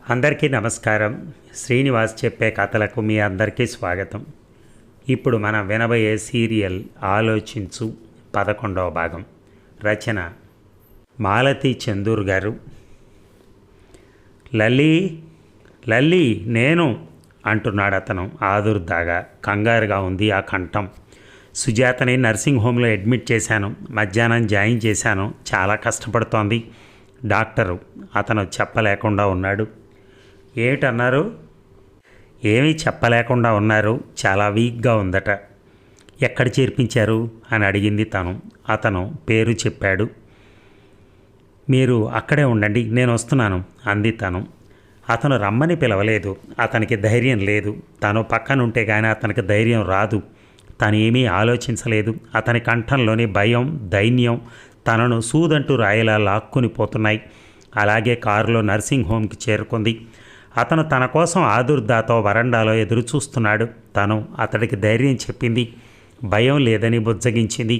అందరికీ నమస్కారం. శ్రీనివాస్ చెప్పే కథలకు మీ అందరికీ స్వాగతం. ఇప్పుడు మనం వినబోయే సీరియల్ ఆలోచించు 11వ భాగం. రచన మాలతి చందూర్ గారు. లల్లీ లల్లీ నేను అంటున్నాడు అతను ఆదుర్దాగా. కంగారుగా ఉంది ఆ కంఠం. సుజాతని నర్సింగ్ హోమ్లో అడ్మిట్ చేశాను. మధ్యాహ్నం జాయిన్ చేశాను. చాలా కష్టపడుతోంది. డాక్టరు అతను చెప్పలేకుండా ఉన్నాడు. ఏమిటన్నారు? ఏమీ చెప్పలేకుండా ఉన్నారు. చాలా వీక్గా ఉందట. ఎక్కడ చేర్పించారు అని అడిగింది తను. అతను పేరు చెప్పాడు. మీరు అక్కడే ఉండండి, నేను వస్తున్నాను అంది తను. అతను రమ్మని పిలవలేదు. అతనికి ధైర్యం లేదు. తను పక్కనుంటే కానీ అతనికి ధైర్యం రాదు. తను ఏమీ ఆలోచించలేదు. అతని కంఠంలోని భయం, దైన్యం తనను సూదంటూ రాయిలా లాక్కుని పోతున్నాయి. అలాగే కారులో నర్సింగ్ హోమ్కి చేరుకుంది. అతను తన కోసం ఆదుర్దాతో వరండాలో ఎదురు చూస్తున్నాడు. తను అతడికి ధైర్యం చెప్పింది. భయం లేదని బుజ్జగించింది.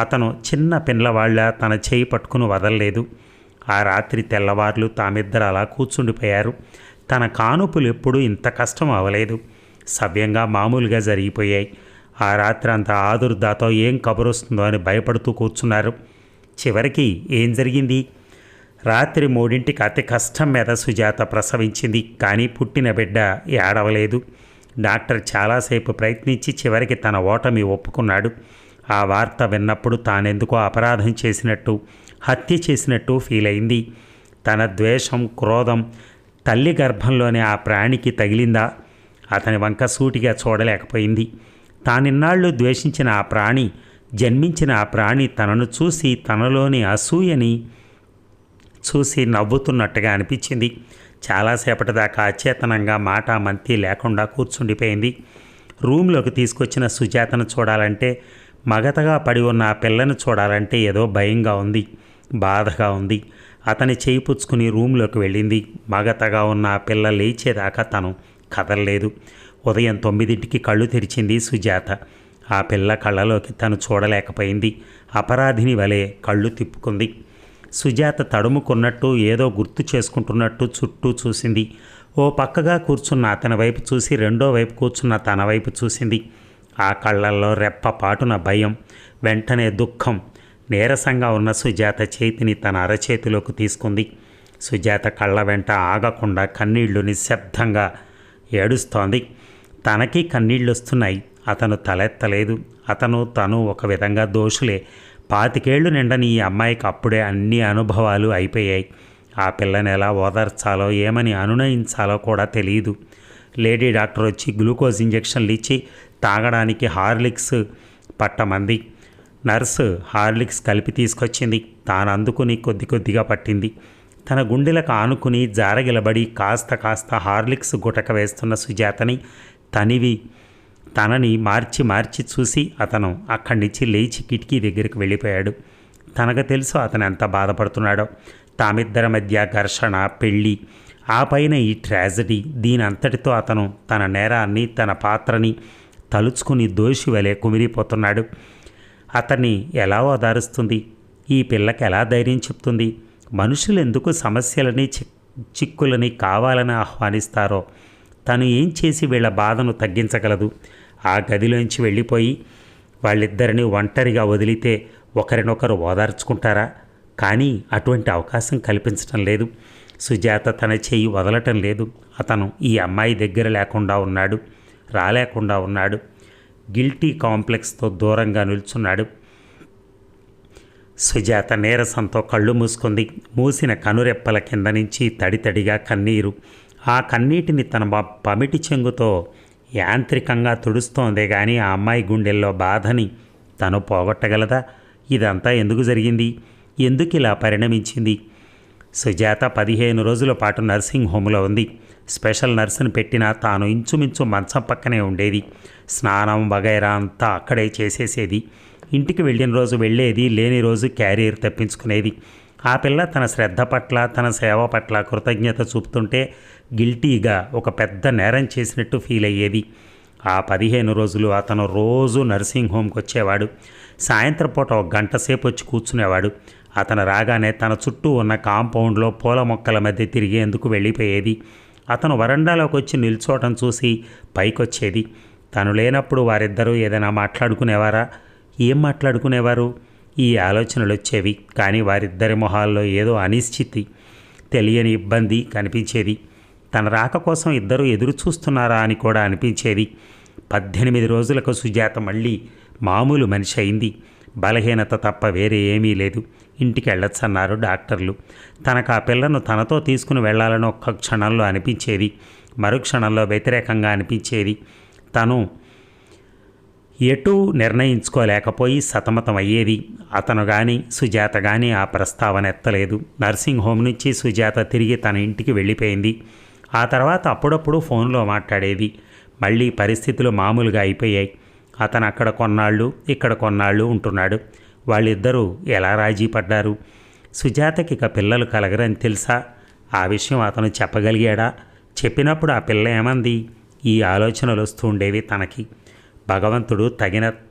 అతను చిన్న పిల్లవాళ్ళ తన చేయి పట్టుకుని వదలలేదు. ఆ రాత్రి తెల్లవార్లు తామిద్దరు అలా కూర్చుండిపోయారు. తన కానుపులు ఎప్పుడూ ఇంత కష్టం అవ్వలేదు. సవ్యంగా మామూలుగా జరిగిపోయాయి. ఆ రాత్రి అంతా ఆదుర్దాతో ఏం కబురొస్తుందో అని భయపడుతూ కూర్చున్నారు. చివరికి ఏం జరిగింది? రాత్రి 3ంటికి అతి కష్టం మీద సుజాత ప్రసవించింది. కానీ పుట్టిన బిడ్డ ఏడవలేదు. డాక్టర్ చాలాసేపు ప్రయత్నించి చివరికి తన ఓటమి ఒప్పుకున్నాడు. ఆ వార్త విన్నప్పుడు తానెందుకో అపరాధం చేసినట్టు, హత్య చేసినట్టు ఫీల్ అయింది. తన ద్వేషం, క్రోధం తల్లి గర్భంలోనే ఆ ప్రాణికి తగిలిందా? అతని వంక సూటిగా చూడలేకపోయింది. తానిన్నాళ్ళు ద్వేషించిన ఆ ప్రాణి, జన్మించిన ఆ ప్రాణి తనను చూసి తనలోని అసూయని చూసి నవ్వుతున్నట్టుగా అనిపించింది. చాలాసేపటి దాకా అచేతనంగా మాట మంతి లేకుండా కూర్చుండిపోయింది. రూమ్లోకి తీసుకొచ్చిన సుజాతను చూడాలంటే, మగతగా పడి ఉన్న ఆ పిల్లను చూడాలంటే ఏదో భయంగా ఉంది, బాధగా ఉంది. అతని చేయి పుచ్చుకుని రూమ్లోకి వెళ్ళింది. మగతగా ఉన్న ఆ పిల్ల లేచేదాకా తను కదలలేదు. ఉదయం 9ంటికి కళ్ళు తెరిచింది సుజాత. ఆ పిల్ల కళ్ళలోకి తను చూడలేకపోయింది. అపరాధిని వలె కళ్ళు తిప్పుకుంది. సుజాత తడుముకున్నట్టు ఏదో గుర్తు చేసుకుంటున్నట్టు చుట్టూ చూసింది. ఓ పక్కగా కూర్చున్న అతని వైపు చూసి రెండో వైపు కూర్చున్న తన వైపు చూసింది. ఆ కళ్ళల్లో రెప్పపాటున భయం, వెంటనే దుఃఖం. నీరసంగా ఉన్న సుజాత చేతిని తన అరచేతిలోకి తీసుకుంది. సుజాత కళ్ళ వెంట ఆగకుండా కన్నీళ్లు నిశ్శబ్దంగా ఏడుస్తోంది. తనకి కన్నీళ్ళు వస్తున్నాయి. అతను తలెత్తలేదు. తను ఒక విధంగా దోషులే. 25 ఏళ్లు నిండని ఈ అమ్మాయికి అప్పుడే అన్ని అనుభవాలు అయిపోయాయి. ఆ పిల్లని ఎలా ఓదార్చాలో, ఏమని అనునయించాలో కూడా తెలియదు. లేడీ డాక్టర్ వచ్చి గ్లూకోజ్ ఇంజెక్షన్లు ఇచ్చి తాగడానికి హార్లిక్స్ పట్టమంది. నర్సు హార్లిక్స్ కలిపి తీసుకొచ్చింది. తాను అందుకుని కొద్దిగా పట్టింది. తన గుండెలకు ఆనుకుని జారగిలబడి కాస్త హార్లిక్స్ గుటక వేస్తున్న సుజాతని తనని మార్చి చూసి అతను అక్కడి నుంచి లేచి కిటికీ దగ్గరికి వెళ్ళిపోయాడు. తనకు తెలుసు అతను ఎంత బాధపడుతున్నాడో. తామిద్దరి మధ్య ఘర్షణ, పెళ్ళి, ఆ పైన ఈ ట్రాజడీ. దీని అంతటితో అతను తన నేరాన్ని, తన పాత్రని తలుచుకుని దోషి వలె కుమిరిపోతున్నాడు. అతన్ని ఎలా ఓదారుస్తుంది? ఈ పిల్లకి ఎలా ధైర్యం చెప్తుంది? మనుషులు ఎందుకు సమస్యలని, చిక్కులని కావాలని ఆహ్వానిస్తారో? తను ఏం చేసి వీళ్ళ బాధను తగ్గించగలదు? ఆ గదిలోంచి వెళ్ళిపోయి వాళ్ళిద్దరిని ఒంటరిగా వదిలితే ఒకరినొకరు ఓదార్చుకుంటారా? కానీ అటువంటి అవకాశం కల్పించటం లేదు. సుజాత తన చెయ్యి వదలటం లేదు. అతను ఈ అమ్మాయి దగ్గర రాలేకుండా ఉన్నాడు. గిల్టీ కాంప్లెక్స్తో దూరంగా నిల్చున్నాడు. సుజాత నీరసంతో కళ్ళు మూసుకుంది. మూసిన కనురెప్పల కింద నుంచి తడితడిగా కన్నీరు. ఆ కన్నీటిని తన పమిటి చెంగుతో యాంత్రికంగా తుడుస్తోందే కానీ ఆ అమ్మాయి గుండెల్లో బాధని తను పోగొట్టగలదా? ఇదంతా ఎందుకు జరిగింది? ఎందుకు ఇలా పరిణమించింది? సుజాత 15 రోజుల పాటు నర్సింగ్ హోమ్లో ఉంది. స్పెషల్ నర్సును పెట్టినా తాను ఇంచుమించు మంచం పక్కనే ఉండేది. స్నానం వగైరా అంతా అక్కడే చేసేసేది. ఇంటికి వెళ్ళిన రోజు వెళ్ళేది, లేని రోజు క్యారియర్ తెప్పించుకునేది. ఆ పిల్ల తన శ్రద్ధ పట్ల, తన సేవ పట్ల కృతజ్ఞత చూపుతుంటే గిల్టీగా ఒక పెద్ద నేరం చేసినట్టు ఫీల్ అయ్యేది. ఆ 15 రోజులు అతను రోజు నర్సింగ్ హోమ్కి వచ్చేవాడు. సాయంత్రం పూట 1 గంట సేపు వచ్చి కూర్చునేవాడు. అతను రాగానే తన చుట్టూ ఉన్న కాంపౌండ్లో పూల మొక్కల మధ్య తిరిగేందుకు వెళ్ళిపోయేది. అతను వరండాలోకి వచ్చి నిల్చోవటం చూసి పైకొచ్చేది. తను లేనప్పుడు వారిద్దరూ ఏదైనా మాట్లాడుకునేవారా? ఏం మాట్లాడుకునేవారు? ఈ ఆలోచనలు వచ్చేవి. కానీ వారిద్దరి మొహాల్లో ఏదో అనిశ్చితి, తెలియని ఇబ్బంది కనిపించేది. తన రాక కోసం ఇద్దరూ ఎదురు చూస్తున్నారా అని కూడా అనిపించేది. 18 రోజులకు సుజాత మళ్ళీ మామూలు మనిషి అయింది. బలహీనత తప్ప వేరే ఏమీ లేదు. ఇంటికి వెళ్ళొచ్చన్నారు డాక్టర్లు. తనకు ఆ పిల్లను తనతో తీసుకుని వెళ్ళాలని ఒక్క క్షణంలో అనిపించేది. మరుక్షణంలో వ్యతిరేకంగా అనిపించేది. తను ఎటూ నిర్ణయించుకోలేకపోయి సతమతం అయ్యేది. అతను కానీ సుజాత కానీ ఆ ప్రస్తావన ఎత్తలేదు. నర్సింగ్ హోమ్ నుంచి సుజాత తిరిగి తన ఇంటికి వెళ్ళిపోయింది. ఆ తర్వాత అప్పుడప్పుడు ఫోన్లో మాట్లాడేది. మళ్ళీ పరిస్థితులు మామూలుగా అయిపోయాయి. అతను అక్కడ కొన్నాళ్ళు ఇక్కడ కొన్నాళ్ళు ఉంటున్నాడు. వాళ్ళిద్దరూ ఎలా రాజీ పడ్డారు? సుజాతకి ఇక పిల్లలు కలగరని తెలుసా? ఆ విషయం అతను చెప్పగలిగాడా? చెప్పినప్పుడు ఆ పిల్ల ఏమంది? ఈ ఆలోచనలు వస్తూ ఉండేవి తనకి. భగవంతుడు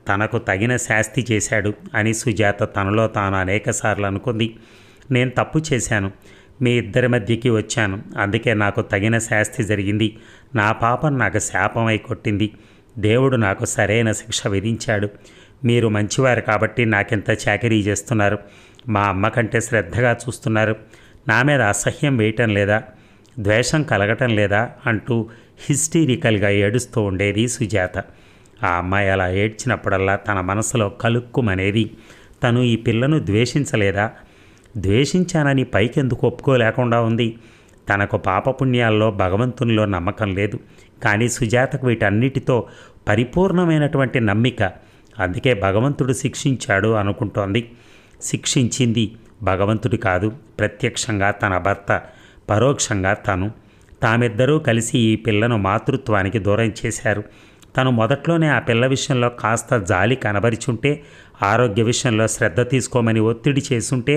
తనకు తగిన శాస్తి చేశాడు అని సుజాత తనలో తాను అనేకసార్లు అనుకుంది. నేను తప్పు చేశాను, మీ ఇద్దరి మధ్యకి వచ్చాను, అందుకే నాకు తగిన శాస్తి జరిగింది. నా పాపం నాకు శాపమై కొట్టింది. దేవుడు నాకు సరైన శిక్ష విధించాడు. మీరు మంచివారు కాబట్టి నాకింత చాకరీ చేస్తున్నారు. మా అమ్మ కంటే శ్రద్ధగా చూస్తున్నారు. నా మీద అసహ్యం వేయటం లేదా, ద్వేషం కలగటం లేదా అంటూ హిస్టీరికల్గా ఏడుస్తూ ఉండేది సుజాత. ఆ అమ్మాయి అలా ఏడ్చినప్పుడల్లా తన మనసులో కలుక్కుమనేది. తను ఈ పిల్లను ద్వేషించలేదా? ద్వేషించానని పైకెందుకు ఒప్పుకోలేకుండా ఉంది? తనకు పాపపుణ్యాల్లో భగవంతునిలో నమ్మకం లేదు. కానీ సుజాతకు వీటన్నిటితో పరిపూర్ణమైనటువంటి నమ్మిక. అందుకే భగవంతుడు శిక్షించాడు అనుకుంటోంది. శిక్షించింది భగవంతుడు కాదు, ప్రత్యక్షంగా తన భర్త, పరోక్షంగా తను. తామిద్దరూ కలిసి ఈ పిల్లను మాతృత్వానికి దూరం చేశారు. తను మొదట్లోనే ఆ పిల్ల విషయంలో కాస్త జాలి కనబరిచుంటే, ఆరోగ్య విషయంలో శ్రద్ధ తీసుకోమని ఒత్తిడి చేసుంటే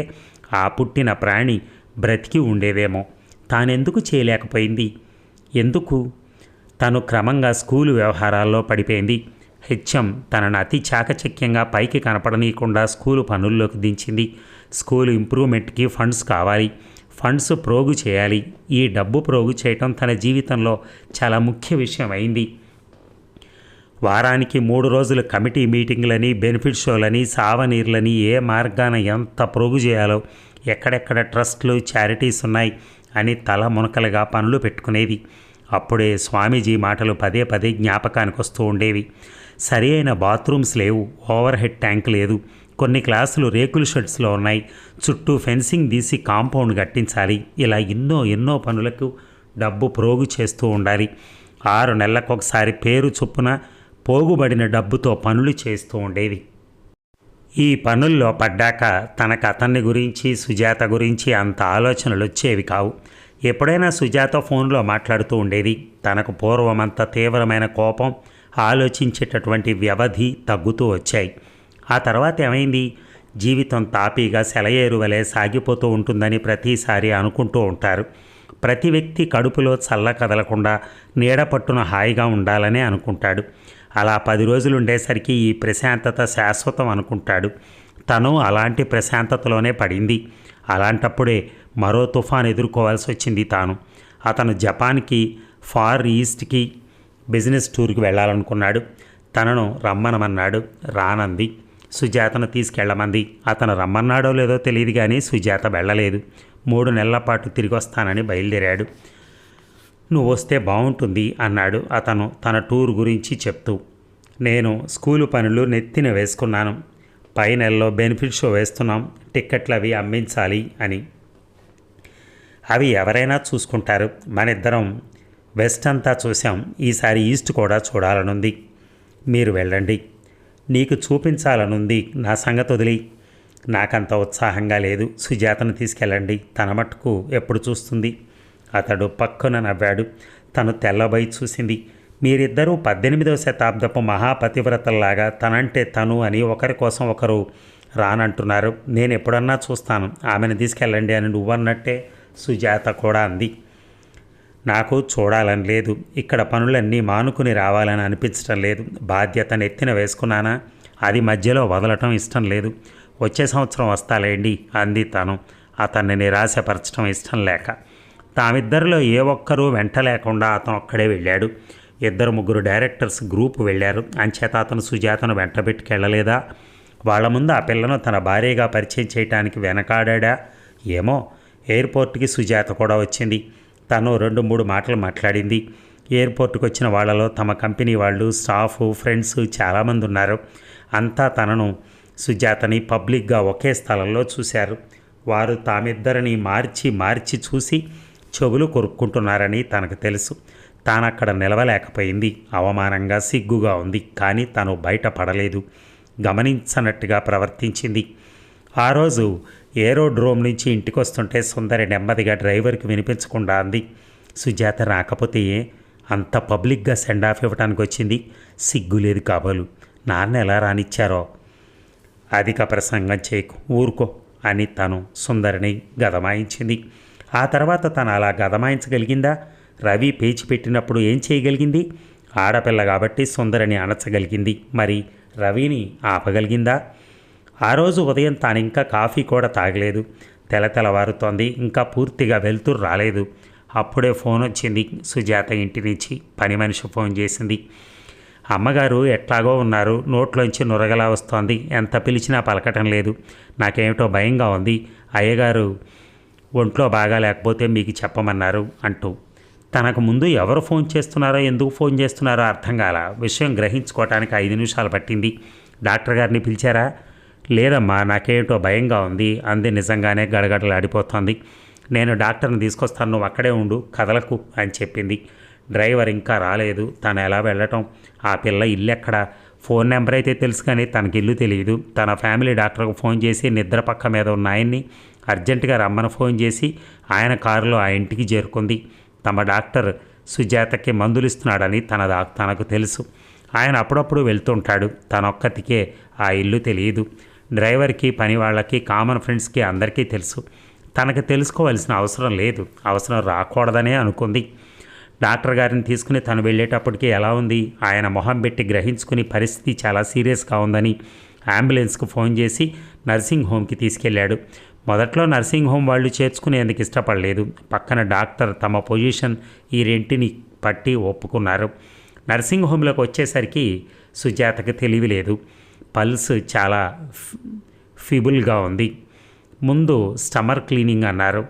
ఆ పుట్టిన ప్రాణి బ్రతికి ఉండేదేమో. తానెందుకు చేయలేకపోయింది? ఎందుకు? తను క్రమంగా స్కూలు వ్యవహారాల్లో పడిపోయింది. హెచ్ఎం తనను అతి చాకచక్యంగా పైకి కనపడనీయకుండా స్కూలు పనుల్లోకి దించింది. స్కూలు ఇంప్రూవ్మెంట్కి ఫండ్స్ కావాలి. ఫండ్స్ ప్రోగు చేయాలి. ఈ డబ్బు ప్రోగు చేయటం తన జీవితంలో చాలా ముఖ్య విషయం అయింది. వారానికి 3 రోజులు కమిటీ మీటింగ్లని, బెనిఫిట్ షోలని, సావనీర్లని, ఏ మార్గాన ఎంత ప్రోగు చేయాలో, ఎక్కడెక్కడ ట్రస్ట్లు, చారిటీస్ ఉన్నాయి అని తల మునకలుగా పనులు పెట్టుకునేది. అప్పుడే స్వామీజీ మాటలు పదే పదే జ్ఞాపకానికి వస్తూ ఉండేవి. సరి అయిన బాత్రూమ్స్ లేవు, ఓవర్ హెడ్ ట్యాంక్ లేదు, కొన్ని క్లాసులు రేకుల షెడ్స్లో ఉన్నాయి, చుట్టూ ఫెన్సింగ్ తీసి కాంపౌండ్ కట్టించాలి. ఇలా ఎన్నో పనులకు డబ్బు ప్రోగు చేస్తూ ఉండాలి. 6 నెలలకొకసారి పేరు చొప్పున పోగుబడిన డబ్బుతో పనులు చేస్తూ ఉండేది. ఈ పనుల్లో పడ్డాక తనకు అతన్ని గురించి, సుజాత గురించి అంత ఆలోచనలు వచ్చేవి కావు. ఎప్పుడైనా సుజాత ఫోన్లో మాట్లాడుతూ ఉండేది. తనకు పూర్వమంత తీవ్రమైన కోపం, ఆలోచించేటటువంటి వ్యవధి తగ్గుతూ వచ్చాయి. ఆ తర్వాత ఏమైంది? జీవితం తాపీగా సెలయేరు వలె సాగిపోతూ ఉంటుందని ప్రతిసారి అనుకుంటూ ఉంటారు. ప్రతి వ్యక్తి కడుపులో చల్ల కదలకుండా నీడ పట్టున హాయిగా ఉండాలనే అనుకుంటాడు. అలా 10 రోజులు ఉండేసరికి ఈ ప్రశాంతత శాశ్వతం అనుకుంటాడు. తను అలాంటి ప్రశాంతతలోనే పడింది. అలాంటప్పుడే మరో తుఫాన్ ఎదుర్కోవాల్సి వచ్చింది తాను. అతను జపాన్కి, ఫార్ ఈస్ట్కి బిజినెస్ టూర్కి వెళ్ళాలనుకున్నాడు. తనను రమ్మనమన్నాడు. రానంది. సుజాతను తీసుకెళ్లమంది. అతను రమ్మన్నాడో లేదో తెలియదు కానీ సుజాత వెళ్ళలేదు. 3 నెలల పాటు తిరిగి వస్తానని బయలుదేరాడు. నువ్వు వస్తే బాగుంటుంది అన్నాడు అతను తన టూర్ గురించి చెప్తూ. నేను స్కూలు పనులు నెత్తిన వేసుకున్నాను. పై నెలలో బెనిఫిట్ షో వేస్తున్నాం, టిక్కెట్లు అవి అమ్మించాలి అని. అవి ఎవరైనా చూసుకుంటారు. మనిద్దరం వెస్ట్ అంతా చూసాం, ఈసారి ఈస్ట్ కూడా చూడాలనుంది. మీరు వెళ్ళండి. నీకు చూపించాలనుంది, నా సంగతి వదిలి. నాకంత ఉత్సాహంగా లేదు. సుజాతను తీసుకెళ్ళండి, తన మట్టుకు ఎప్పుడు చూస్తుంది. అతడు పక్కన నవ్వాడు. తను తెల్లబోయి చూసింది. మీరిద్దరూ 18వ శతాబ్దపు మహాపతివ్రతల్లాగా తనంటే తను అని ఒకరి కోసం ఒకరు రానంటున్నారు. నేను ఎప్పుడన్నా చూస్తాను, ఆమెను తీసుకెళ్ళండి అని నువ్వన్నట్టే సుజాత కూడా అంది. నాకు చూడాలని లేదు, ఇక్కడ పనులన్నీ మానుకుని రావాలని అనిపించటం లేదు. బాధ్యత నెత్తిన వేసుకున్నానా, అది మధ్యలో వదలటం ఇష్టం లేదు. వచ్చే సంవత్సరం వస్తాలేండి అంది తను, అతన్ని నిరాశపరచడం ఇష్టం లేక. తామిద్దరిలో ఏ ఒక్కరూ వెంట లేకుండా అతను ఒక్కడే వెళ్ళాడు. 2-3 డైరెక్టర్స్ గ్రూప్ వెళ్ళారు. అంచేత అతను సుజాతను వెంట పెట్టుకెళ్ళలేదా? వాళ్ళ ముందు ఆ పిల్లను తన భార్యగా పరిచయం చేయడానికి వెనకాడా? ఏమో. ఎయిర్పోర్ట్కి సుజాత కూడా వచ్చింది. తను 2-3 మాటలు మాట్లాడింది. ఎయిర్పోర్ట్కి వచ్చిన వాళ్ళలో తమ కంపెనీ వాళ్ళు, స్టాఫ్, ఫ్రెండ్స్ చాలామంది ఉన్నారు. అంతా తనను, సుజాతని పబ్లిక్గా ఒకే స్థలంలో చూశారు. వారు తామిద్దరిని మార్చి మార్చి చూసి చెవులు కొరుక్కుంటున్నారని తనకు తెలుసు. తానక్కడ నిలవలేకపోయింది. అవమానంగా, సిగ్గుగా ఉంది. కానీ తను బయటపడలేదు. గమనించనట్టుగా ప్రవర్తించింది. ఆ రోజు ఏరోడ్రోమ్ నుంచి ఇంటికొస్తుంటే సుందరి నెమ్మదిగా డ్రైవర్కి వినిపించకుండా అంది, సుజాత రాకపోతే అంత పబ్లిక్గా సెండ్ ఆఫ్ ఇవ్వటానికి వచ్చింది. సిగ్గు లేదు కాబోలు. నాన్న ఎలా రానిచ్చారో. అధిక ప్రసంగం చేయకు, ఊరుకో అని తను సుందరిని గదమాయించింది. ఆ తర్వాత తను అలా గదమాయించగలిగిందా? రవి పేచి పెట్టినప్పుడు ఏం చేయగలిగింది? ఆడపిల్ల కాబట్టి సుందరిని అణచగలిగింది. మరి రవిని ఆపగలిగిందా? ఆ రోజు ఉదయం తాను ఇంకా కాఫీ కూడా తాగలేదు. తెలవారుతోంది. ఇంకా పూర్తిగా వెళ్తురు రాలేదు. అప్పుడే ఫోన్ వచ్చింది. సుజాత ఇంటి నుంచి పని మనిషి ఫోన్ చేసింది. అమ్మగారు ఎట్లాగో ఉన్నారు, నోట్లోంచి నురగలా వస్తోంది. ఎంత పిలిచినా పలకటం లేదు. నాకేమిటో భయంగా ఉంది. అయ్యగారు ఒంట్లో బాగా లేకపోతే మీకు చెప్పమన్నారు అంటూ. తనకు ముందు ఎవరు ఫోన్ చేస్తున్నారో, ఎందుకు ఫోన్ చేస్తున్నారో అర్థం కాల. విషయం గ్రహించుకోవటానికి 5 నిమిషాలు పట్టింది. డాక్టర్ గారిని పిలిచారా? లేదమ్మా, నాకేమిటో భయంగా ఉంది అంది. నిజంగానే గడగడలాడిపోతోంది. నేను డాక్టర్ని తీసుకొస్తాను, నువ్వు అక్కడే ఉండు, కదలకు అని చెప్పింది. డ్రైవర్ ఇంకా రాలేదు. తను ఎలా వెళ్ళటం? ఆ పిల్ల ఇల్లు ఎక్కడ? ఫోన్ నెంబర్ అయితే తెలుసు కానీ తనకి ఇల్లు తెలియదు. తన ఫ్యామిలీ డాక్టర్కు ఫోన్ చేసి నిద్ర పక్క మీద ఉన్న ఆయన్ని అర్జెంటుగా రమ్మని ఫోన్ చేసి ఆయన కారులో ఆ ఇంటికి చేరుకుంది. తమ డాక్టర్ సుజాతకి మందులు ఇస్తున్నాడని తనకు తెలుసు. ఆయన అప్పుడప్పుడు వెళ్తుంటాడు. తనొక్కతికే ఆ ఇల్లు తెలియదు. డ్రైవర్కి, పని వాళ్ళకి, కామన్ ఫ్రెండ్స్కి అందరికీ తెలుసు. తనకు తెలుసుకోవాల్సిన అవసరం లేదు. అవసరం రాకూడదనే అనుకుంది. డాక్టర్ గారిని తీసుకుని తను వెళ్ళేటప్పటికి ఎలా ఉంది? ఆయన మొహం పెట్టి గ్రహించుకుని పరిస్థితి చాలా సీరియస్గా ఉందని అంబులెన్స్కు ఫోన్ చేసి నర్సింగ్ హోమ్కి తీసుకెళ్లాడు. మొదట్లో నర్సింగ్ హోమ్ వాళ్ళు చేర్చుకునేందుకు ఇష్టపడలేదు. పక్కన డాక్టర్ తమ పొజిషన్ ఈ రెంటిని పట్టి ఒప్పుకున్నారు. నర్సింగ్ హోమ్లోకి వచ్చేసరికి సుజాతకు తెలివి లేదు. పల్స్ చాలా ఫిబుల్గా ఉంది. ముందు స్టమక్ క్లీనింగ్ అన్నారు.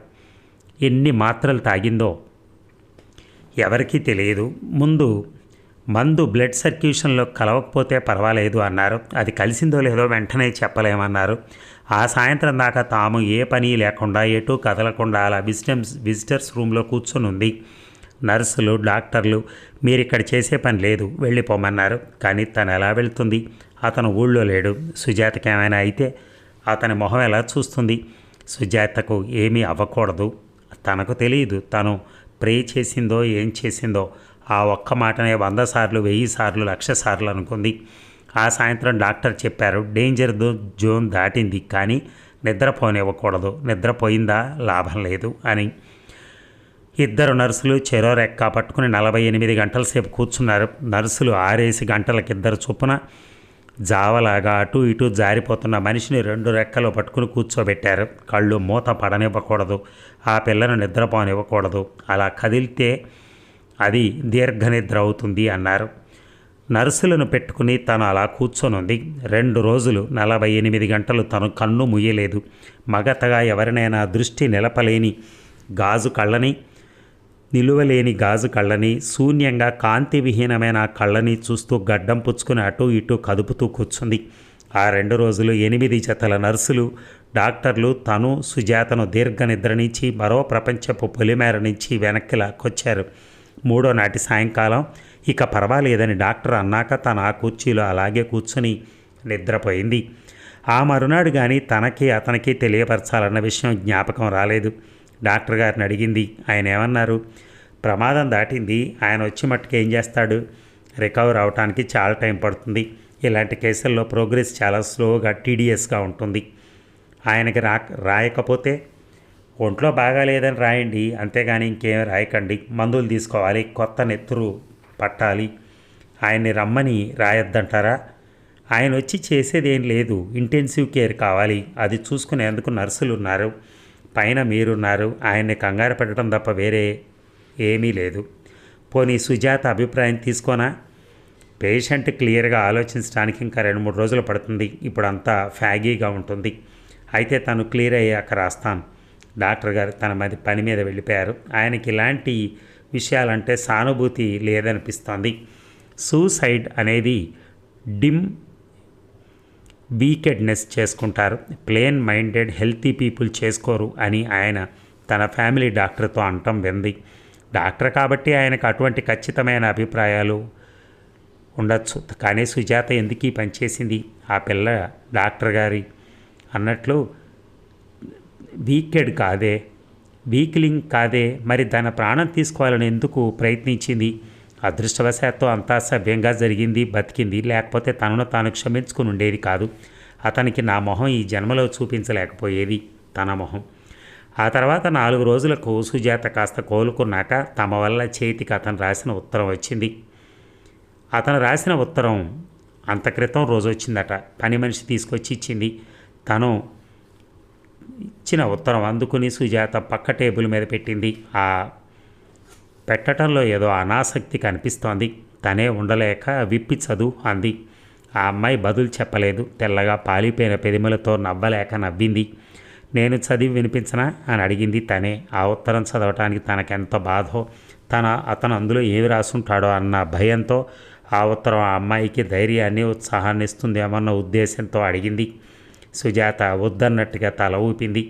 ఎన్ని మాత్రలు తాగిందో ఎవరికీ తెలియదు. మందు బ్లడ్ సర్క్యులేషన్లో కలవకపోతే పర్వాలేదు అన్నారు. అది కలిసిందో లేదో వెంటనే చెప్పలేమన్నారు. ఆ సాయంత్రం దాకా తాము ఏ పని లేకుండా, ఎటూ కదలకుండా అలా విజిటర్స్ రూమ్లో కూర్చొని ఉంది. నర్సులు, డాక్టర్లు మీరిక్కడ చేసే పని లేదు, వెళ్ళిపోమన్నారు. కానీ తను ఎలా వెళ్తుంది? అతను ఊళ్ళో లేడు. సుజాతకి ఏమైనా అయితే అతని మొహం ఎలా చూస్తుంది? సుజాతకు ఏమీ అవ్వకూడదు. తనకు తెలియదు తను ప్రే చేసిందో ఏం చేసిందో. ఆ ఒక్క మాటనే 100 సార్లు, 1000 సార్లు, 1,00,000 సార్లు అనుకుంది. ఆ సాయంత్రం డాక్టర్ చెప్పారు, డేంజర్ జోన్ దాటింది, కానీ నిద్రపోనివ్వకూడదు. నిద్రపోయిందా లాభం లేదు అని. 2 నర్సులు చెరో రెక్క పట్టుకుని 48 గంటల సేపు కూర్చున్నారు. నర్సులు 6 గంటలకి 2 చొప్పున జావలాగా అటు ఇటు జారిపోతున్న మనిషిని 2 రెక్కలు పట్టుకుని కూర్చోబెట్టారు. కళ్ళు మూత పడనివ్వకూడదు. ఆ పిల్లను నిద్రపోనివ్వకూడదు. అలా కదిలితే అది దీర్ఘనిద్ర అవుతుంది అన్నారు. నర్సులను పెట్టుకుని తను అలా కూర్చొనుంది. 2 రోజులు 48 గంటలు తను కన్ను ముయ్యలేదు. మగతగా ఎవరినైనా దృష్టి నిలువలేని గాజు కళ్ళని, శూన్యంగా కాంతి విహీనమైన కళ్ళని చూస్తూ గడ్డం పుచ్చుకుని అటూ ఇటూ కదుపుతూ కూర్చుంది. ఆ 2 రోజులు 8 జతల నర్సులు, డాక్టర్లు తను సుజాతను దీర్ఘనిద్ర నుంచి, మరో ప్రపంచపు పొలిమేర నుంచి వెనక్కి లాక్కొచ్చారు. 3వ నాటి సాయంకాలం ఇక పర్వాలేదని డాక్టర్ అన్నాక తన ఆ కుర్చీలో అలాగే కూర్చుని నిద్రపోయింది. ఆ మరునాడు కానీ తనకి అతనికి తెలియపరచాలన్న విషయం జ్ఞాపకం రాలేదు. డాక్టర్ గారిని అడిగింది. ఆయన ఏమన్నారు? ప్రమాదం దాటింది, ఆయన వచ్చి మట్టుకు ఏం చేస్తాడు? రికవర్ అవడానికి చాలా టైం పడుతుంది. ఇలాంటి కేసుల్లో ప్రోగ్రెస్ చాలా స్లోగా, టీడీఎస్గా ఉంటుంది. ఆయనకి రాయకపోతే ఒంట్లో బాగాలేదని రాయండి, అంతేగాని ఇంకేం రాయకండి. మందులు తీసుకోవాలి, కొత్త నెత్తురు పట్టాలి. ఆయన్ని రమ్మని రాయొద్దంటారా? ఆయన వచ్చి చేసేదేం లేదు, ఇంటెన్సివ్ కేర్ కావాలి, అది చూసుకునేందుకు నర్సులు ఉన్నారు, పైన మీరున్నారు, ఆయన్ని కంగారు పెట్టడం తప్ప వేరే ఏమీ లేదు. పోనీ సుజాత అభిప్రాయం తీసుకోనా? పేషెంట్ క్లియర్గా ఆలోచించడానికి ఇంకా 2-3 రోజులు పడుతుంది, ఇప్పుడు అంతా ఫ్యాగీగా ఉంటుంది. అయితే తను క్లియర్ అయ్యాక రాస్తాను. డాక్టర్ గారు తన పని మీద వెళ్ళిపోయారు. ఆయనకి ఇలాంటి విషయాలంటే సానుభూతి లేదనిపిస్తోంది. సూసైడ్ అనేది డిమ్ వీకెడ్నెస్ చేసుకుంటారు, ప్లేన్ మైండెడ్ హెల్తీ పీపుల్ చేసుకోరు అని ఆయన తన ఫ్యామిలీ డాక్టర్తో అంటం వింది. డాక్టర్ కాబట్టి ఆయనకు అటువంటి ఖచ్చితమైన అభిప్రాయాలు ఉండొచ్చు. కానీ సుజాత ఎందుకు ఈ పనిచేసింది? ఆ పిల్ల డాక్టర్ గారి అన్నట్లు వీకెడ్ కాదే, వీక్లింగ్ కాదే, మరి తన ప్రాణం తీసుకోవాలని ఎందుకు ప్రయత్నించింది? అదృష్టవశాత్తు అంతా సవ్యంగా జరిగింది, బతికింది. లేకపోతే తనను తాను క్షమించుకుని ఉండేది కాదు. అతనికి నా మొహం ఈ జన్మలో చూపించలేకపోయేది, తన మొహం. ఆ తర్వాత 4 రోజులకు సుజాత కాస్త కోలుకున్నాక తమ వల్ల చేతికి అతను రాసిన ఉత్తరం వచ్చింది. అతను రాసిన ఉత్తరం అంత క్రితం రోజు వచ్చిందట. పని మనిషి తీసుకొచ్చి ఇచ్చింది. తను ఇచ్చిన ఉత్తరం అందుకుని సుజాత పక్క టేబుల్ మీద పెట్టింది. ఆ పెట్టడంలో ఏదో అనాసక్తి కనిపిస్తోంది. తనే ఉండలేక విప్పి చదువు అంది. ఆ అమ్మాయి బదులు చెప్పలేదు. తెల్లగా పాలిపోయిన పెదిమలతో నవ్వలేక నవ్వింది. నేను చదివి వినిపించనా అని అడిగింది తనే. ఆ ఉత్తరం చదవటానికి తనకెంత బాధో, అతను అందులో ఏమి రాసుంటాడో అన్న భయంతో ఆ ఉత్తరం ఆ అమ్మాయికి ధైర్యాన్ని ఉత్సాహాన్ని ఇస్తుందేమన్న ఉద్దేశంతో అడిగింది. సుజాత వద్దన్నట్టుగా తల ఊపింది.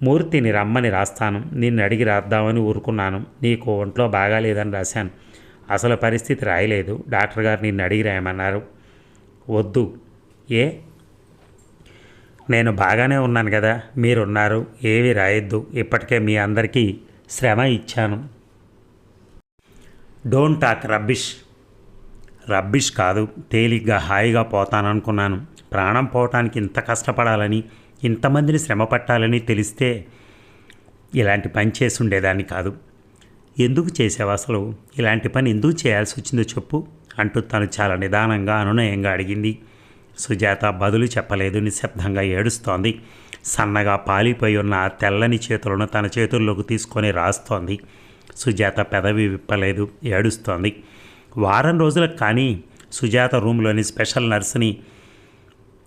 మూర్తిని రమ్మని రాస్తాను, నిన్ను అడిగి రాద్దామని ఊరుకున్నాను. నీకు ఒంట్లో బాగాలేదని రాశాను. అసలు పరిస్థితి రాయలేదు. డాక్టర్ గారు నిన్ను అడిగి రాయమన్నారు. వద్దు. ఏ? నేను బాగానే ఉన్నాను కదా, మీరున్నారు, ఏవి రాయొద్దు. ఇప్పటికే మీ అందరికీ శ్రమ ఇచ్చాను. Don't talk rubbish. రబ్బిష్ కాదు, తేలిగ్గా హాయిగా పోతాననుకున్నాను. ప్రాణం పోవటానికి ఇంత కష్టపడాలని, ఇంతమందిని శ్రమ పట్టాలని తెలిస్తే ఇలాంటి పని చేసి ఉండేదాన్ని కాదు. ఎందుకు చేసావు అసలు? ఇలాంటి పని ఎందుకు చేయాల్సి వచ్చిందో చెప్పు అంటూ తను చాలా నిదానంగా అనునయంగా అడిగింది. సుజాత బదులు చెప్పలేదు. నిశ్శబ్దంగా ఏడుస్తోంది. సన్నగా పాలిపోయి ఉన్న ఆ తెల్లని చేతులను తన చేతుల్లోకి తీసుకొని రాస్తోంది. సుజాత పెదవి విప్పలేదు, ఏడుస్తోంది. వారం రోజులకు కానీ సుజాత రూమ్లోని స్పెషల్ నర్సుని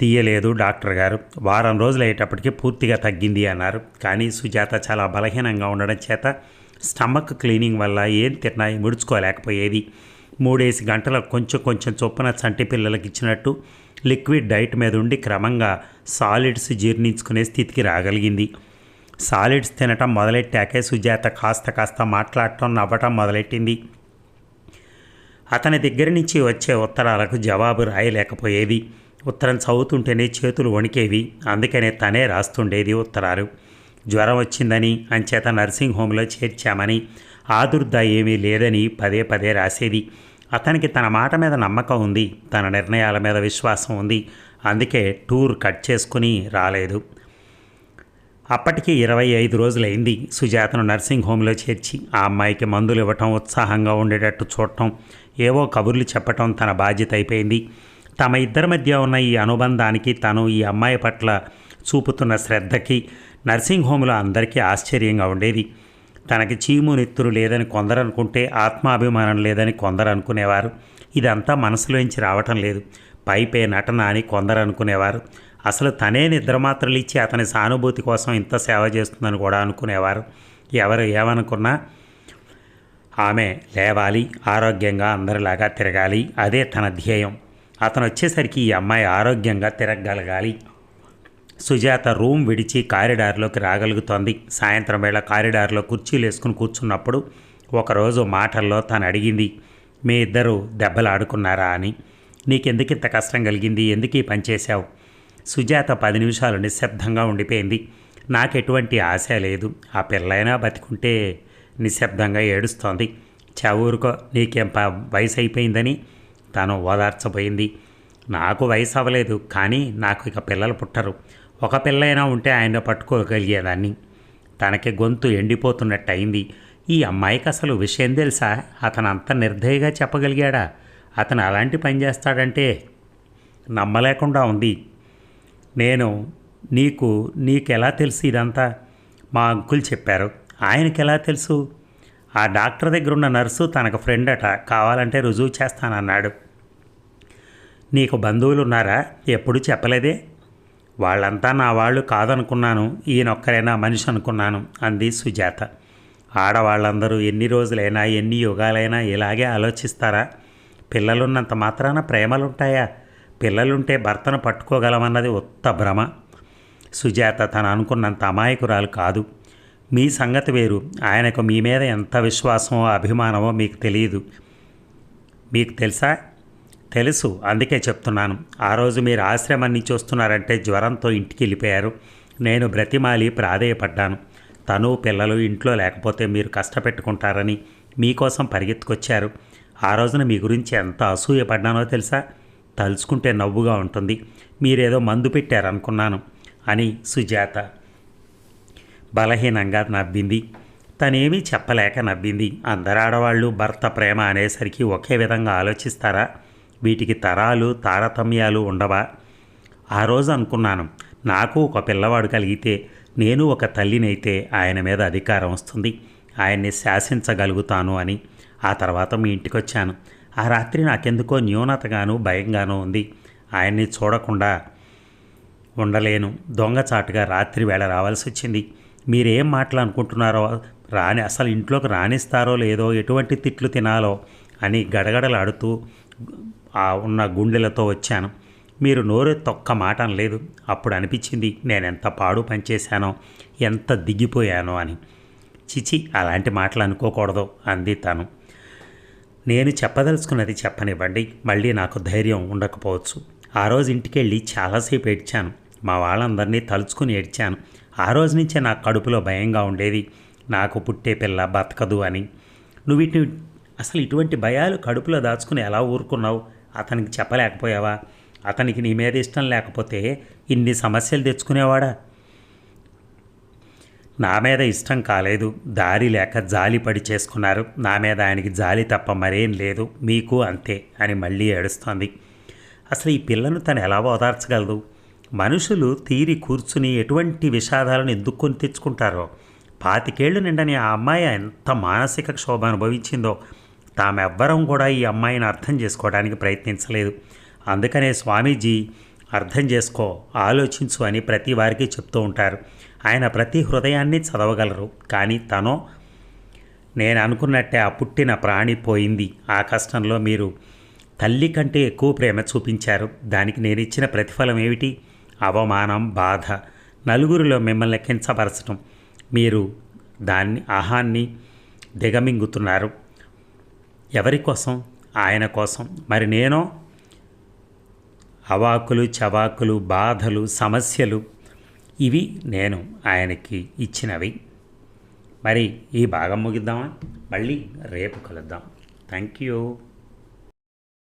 తీయలేదు డాక్టర్ గారు. వారం రోజులు అయ్యేటప్పటికి పూర్తిగా తగ్గింది అన్నారు. కానీ సుజాత చాలా బలహీనంగా ఉండడం చేత స్టమక్ క్లీనింగ్ వల్ల ఏం తిన్నా ముడుచుకోలేకపోయేది. 3 గంటలకు కొంచెం కొంచెం చొప్పున చంటి పిల్లలకి ఇచ్చినట్టు లిక్విడ్ డైట్ మీద ఉండి క్రమంగా సాలిడ్స్ జీర్ణించుకునే స్థితికి రాగలిగింది. సాలిడ్స్ తినటం మొదలెట్టాకే సుజాత కాస్త మాట్లాడటం, నవ్వటం మొదలెట్టింది. అతని దగ్గర నుంచి వచ్చే ఉత్తరాలకు జవాబు రాయలేకపోయేది. ఉత్తరం చదువుతుంటేనే చేతులు వణికేవి. అందుకనే తనే రాస్తుండేది ఉత్తరాలు. జ్వరం వచ్చిందని, అంచేత నర్సింగ్ హోమ్లో చేర్చామని, ఆదుర్ద ఏమీ లేదని పదే రాసేది. అతనికి తన మాట మీద నమ్మకం ఉంది, తన నిర్ణయాల మీద విశ్వాసం ఉంది. అందుకే టూర్ కట్ చేసుకుని రాలేదు. అప్పటికి 25 రోజులైంది సుజాతను నర్సింగ్ హోమ్లో చేర్చి. ఆ అమ్మాయికి మందులు ఇవ్వటం, ఉత్సాహంగా ఉండేటట్టు చూడటం, ఏవో కబుర్లు చెప్పటం తన బాధ్యత అయిపోయింది. తమ ఇద్దరి మధ్య ఉన్న ఈ అనుబంధానికి, తను ఈ అమ్మాయి పట్ల చూపుతున్న శ్రద్ధకి నర్సింగ్ హోమ్లో అందరికీ ఆశ్చర్యంగా ఉండేది. తనకి చీము నెత్తురు లేదని కొందరు అనుకుంటే, ఆత్మాభిమానం లేదని కొందరు అనుకునేవారు. ఇదంతా మనసులోంచి రావటం లేదు, పైపే నటన అని కొందరు అనుకునేవారు. అసలు తనే నిద్రమాత్రలు ఇచ్చి అతని సానుభూతి కోసం ఇంత సేవ చేస్తుందని కూడా అనుకునేవారు. ఎవరు ఏమనుకున్నా ఆమె లేవాలి, ఆరోగ్యంగా అందరిలాగా తిరగాలి, అదే తన ధ్యేయం. అతను వచ్చేసరికి ఈ అమ్మాయి ఆరోగ్యంగా తిరగగలగాలి. సుజాత రూమ్ విడిచి కారిడార్లోకి రాగలుగుతోంది. సాయంత్రం వేళ కారిడార్లో కుర్చీలు వేసుకుని కూర్చున్నప్పుడు ఒకరోజు మాటల్లో తను అడిగింది, మీ ఇద్దరు దెబ్బలు ఆడుకున్నారా అని. నీకెందుకు ఇంత కష్టం కలిగింది? ఎందుకు ఈ పని చేశావు? సుజాత 10 నిమిషాలు నిశ్శబ్దంగా ఉండిపోయింది. నాకు ఎటువంటి ఆశ లేదు, ఆ పిల్లైనా బతికుంటే. నిశ్శబ్దంగా ఏడుస్తోంది. ఊరుకో, నీకేం వయసు అయిపోయిందని తను ఓదార్చబోయింది. నాకు వయసు అవ్వలేదు, కానీ నాకు ఇక పిల్లలు పుట్టరు. ఒక పిల్లైనా ఉంటే ఆయన పట్టుకోగలిగేదాన్ని. తనకి గొంతు ఎండిపోతున్నట్టు అయింది. ఈ అమ్మాయికి అసలు విషయం తెలుసా? అతను అంత నిర్దయగా చెప్పగలిగాడా? అతను అలాంటి పని చేస్తాడంటే నమ్మలేకుండా ఉంది. నేను నీకెలా తెలుసు ఇదంతా? మా అంకుల్ చెప్పారు. ఆయనకెలా తెలుసు? ఆ డాక్టర్ దగ్గర ఉన్న నర్సు తనకు ఫ్రెండ్ అట, కావాలంటే రుజువు చేస్తానన్నాడు. నీకు బంధువులు ఉన్నారా? ఎప్పుడూ చెప్పలేదే. వాళ్ళంతా నా వాళ్ళు కాదనుకున్నాను, ఈయనొక్కరైనా మనిషి అనుకున్నాను అంది సుజాత. ఆడవాళ్ళందరూ ఎన్ని రోజులైనా ఎన్ని యుగాలైనా ఇలాగే ఆలోచిస్తారా? పిల్లలున్నంత మాత్రాన ప్రేమలుంటాయా? పిల్లలుంటే భర్తను పట్టుకోగలమన్నది ఉత్త భ్రమ. సుజాత తను అనుకున్నంత అమాయకురాలు కాదు. మీ సంగతి వేరు. ఆయనకు మీ మీద ఎంత విశ్వాసమో అభిమానమో మీకు తెలియదు. మీకు తెలుసా? తెలుసు, అందుకే చెప్తున్నాను. ఆ రోజు మీరు ఆశ్రమం నుంచి వస్తున్నారంటే జ్వరంతో ఇంటికి వెళ్ళిపోయారు. నేను బ్రతిమాలి ప్రాధేయపడ్డాను. తను పిల్లలు ఇంట్లో లేకపోతే మీరు కష్టపెట్టుకుంటారని మీకోసం పరిగెత్తుకొచ్చారు. ఆ రోజున మీ గురించి ఎంత అసూయపడ్డానో తెలుసా? తలుచుకుంటే నవ్వుగా ఉంటుంది. మీరేదో మందు పెట్టారనుకున్నాను అని సుజాత బలహీనంగా నవ్వింది. తనేమీ చెప్పలేక నవ్వింది. అందరు ఆడవాళ్ళు భర్త ప్రేమ అనేసరికి ఒకే విధంగా ఆలోచిస్తారా? వీటికి తరాలు తారతమ్యాలు ఉండవా? ఆ రోజు అనుకున్నాను, నాకు ఒక పిల్లవాడు కలిగితే, నేను ఒక తల్లినైతే ఆయన మీద అధికారం వస్తుంది, ఆయన్ని శాసించగలుగుతాను అని. ఆ తర్వాత మీ ఇంటికి వచ్చాను. ఆ రాత్రి నాకెందుకో న్యూనతగాను భయంగానూ ఉంది. ఆయన్ని చూడకుండా ఉండలేను. దొంగచాటుగా రాత్రి వేళ రావాల్సి వచ్చింది. మీరేం మాటలు అనుకుంటున్నారో, అసలు ఇంట్లోకి రాణిస్తారో లేదో, ఎటువంటి తిట్లు తినాలో అని గడగడలాడుతూ ఉన్న గుండెలతో వచ్చాను. మీరు నోరెత్తి ఒక్క మాట అనలేదు. అప్పుడు అనిపించింది నేనెంత పాడు పనిచేశానో, ఎంత దిగిపోయానో అని. చిచి, అలాంటి మాటలు అనుకోకూడదు అంది తను. నేను చెప్పదలుచుకున్నది చెప్పనివ్వండి. మళ్ళీ నాకు ధైర్యం ఉండకపోవచ్చు. ఆ రోజు ఇంటికెళ్ళి చాలాసేపు ఏడ్చాను. మా వాళ్ళందరినీ తలుచుకుని ఏడ్చాను. ఆ రోజు నుంచే నాకు కడుపులో భయంగా ఉండేది, నాకు పుట్టే పిల్ల బతకదు అని. నువ్వు అసలు ఇటువంటి భయాలు కడుపులో దాచుకుని ఎలా ఊరుకున్నావు? అతనికి చెప్పలేకపోయావా? అతనికి నీ మీద ఇష్టం లేకపోతే ఇన్ని సమస్యలు తెచ్చుకునేవాడా? నా మీద ఇష్టం కాలేదు, దారి లేక జాలి పడి చేసుకున్నారు. నా మీద ఆయనకి జాలి తప్ప మరేం లేదు. మీకు అంతే అని మళ్ళీ ఏడుస్తోంది. అసలు ఈ పిల్లను తను ఎలా ఓదార్చగలదు? మనుషులు తీరి కూర్చుని ఎటువంటి విషాదాలను ఎందుకు కొని తెచ్చుకుంటారో. 25 ఏళ్ళు నిండని ఆ అమ్మాయి ఎంత మానసిక క్షోభ అనుభవించిందో తామెవ్వరం కూడా ఈ అమ్మాయిని అర్థం చేసుకోవడానికి ప్రయత్నించలేదు. అందుకనే స్వామీజీ అర్థం చేసుకో, ఆలోచించు అని ప్రతి వారికి చెప్తూ ఉంటారు. ఆయన ప్రతి హృదయాన్ని చదవగలరు. కానీ తనో, నేను అనుకున్నట్టే ఆ పుట్టిన ప్రాణి పోయింది. ఆ కష్టంలో మీరు తల్లి కంటే ఎక్కువ ప్రేమ చూపించారు. దానికి నేను ఇచ్చిన ప్రతిఫలం ఏమిటి? అవమానం, బాధ, నలుగురిలో మిమ్మల్ని కించపరచడం. మీరు దాన్ని అహాన్ని దిగమింగుతున్నారు. ఎవరి కోసం? ఆయన కోసం. మరి నేనో అవాకులు చవాకులు, బాధలు, సమస్యలు, ఇవి నేను ఆయనకి ఇచ్చినవి. మరి ఈ భాగం ముగిద్దామా? మళ్ళీ రేపు కలుద్దాం. Thank you.